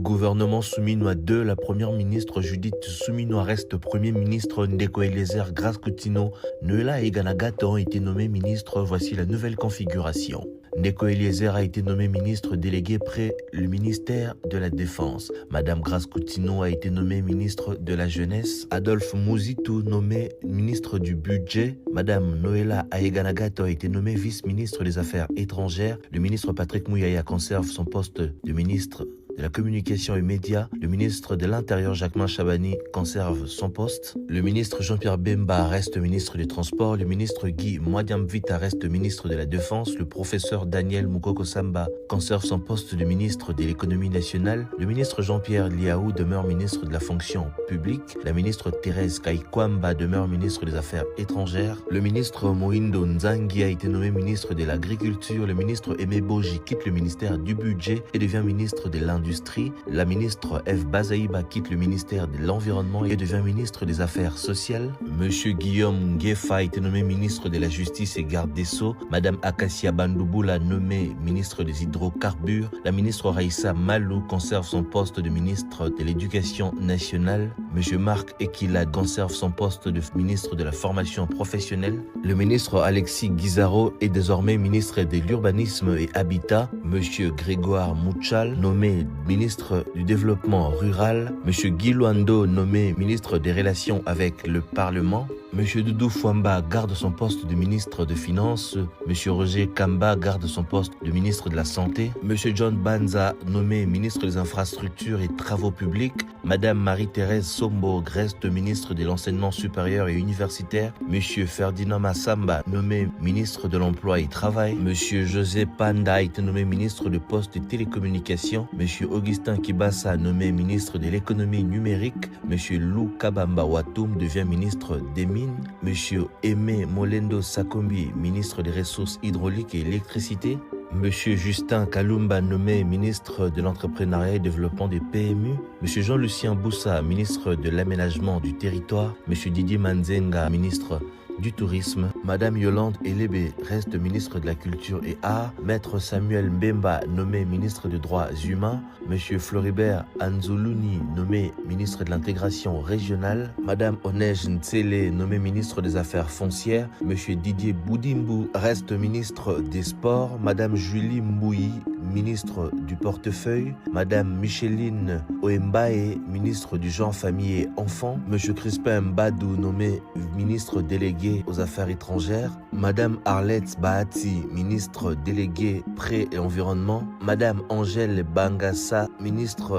Gouvernement Souminois 2, la première ministre Judith Souminois reste premier ministre. Ndeko Eliezer Grace Coutinho, Noëlla Eganagata ont été nommés ministres. Voici la nouvelle configuration. Ndeko Eliezer a été nommé ministre délégué près le ministère de la Défense. Madame Grace Coutinho a été nommée ministre de la Jeunesse. Adolphe Mouzitou nommé ministre du Budget. Madame Noëlla Eganagata a été nommée vice-ministre des Affaires étrangères. Le ministre Patrick Mouyaya conserve son poste de ministre de la communication et médias. Le ministre de l'Intérieur Jacquemain Chabani conserve son poste. Le ministre Jean-Pierre Bemba reste ministre des Transports. Le ministre Guy Mwadiamvita reste ministre de la Défense. Le professeur Daniel Mukoko Samba conserve son poste de ministre de l'économie nationale. Le ministre Jean-Pierre Liaou demeure ministre de la fonction publique. La ministre Thérèse Kaikwamba demeure ministre des Affaires étrangères. Le ministre Mohindo Nzangi a été nommé ministre de l'Agriculture. Le ministre Aimé Boji quitte le ministère du Budget et devient ministre de l'Industrie. La ministre F. Bazaïba quitte le ministère de l'Environnement et devient ministre des Affaires sociales. Monsieur Guillaume Nguefa a été nommé ministre de la Justice et garde des Sceaux. Madame Akassia Bandouboula nommée ministre des Hydrocarbures. La ministre Raïssa Malou conserve son poste de ministre de l'Éducation nationale. Monsieur Marc Ekila conserve son poste de ministre de la Formation professionnelle. Le ministre Alexis Guizaro est désormais ministre de l'Urbanisme et Habitat. Monsieur Grégoire Mouchal nommé ministre du Développement rural. Monsieur Guy Luando nommé ministre des Relations avec le Parlement. Monsieur Doudou Fouamba garde son poste de ministre des Finances. Monsieur Roger Kamba garde son poste de ministre de la Santé. Monsieur John Banza nommé ministre des Infrastructures et Travaux publics. Madame Marie-Thérèse Sombo reste ministre de l'Enseignement supérieur et universitaire. Monsieur Ferdinand Massamba nommé ministre de l'Emploi et Travail. Monsieur José Panda a été nommé ministre de Poste et Télécommunications. Monsieur Augustin Kibassa nommé ministre de l'économie numérique. Monsieur Lou Kabamba Watoum devient ministre des Mines. Monsieur Aimé Molendo Sakombi, ministre des Ressources hydrauliques et électricité. Monsieur Justin Kalumba nommé ministre de l'Entrepreneuriat et Développement des PMU. Monsieur Jean-Lucien Boussa, ministre de l'Aménagement du Territoire. Monsieur Didier Manzenga, ministre du Tourisme. Madame Yolande Elébé reste ministre de la Culture et Arts. Maître Samuel Mbemba nommé ministre des Droits Humains. Monsieur Floribert Anzoulouni nommé ministre de l'Intégration régionale. Madame Onej Ntsele nommé ministre des Affaires foncières. Monsieur Didier Boudimbu reste ministre des Sports. Madame Julie Mbouyi, ministre du Portefeuille. Madame Micheline Oembae, ministre du Genre, Famille et Enfants. Monsieur Crispin Mbadou nommé ministre délégué aux Affaires étrangères. Madame Arlette Bahati, ministre déléguée Pré et Environnement. Madame Angèle Bangassa, ministre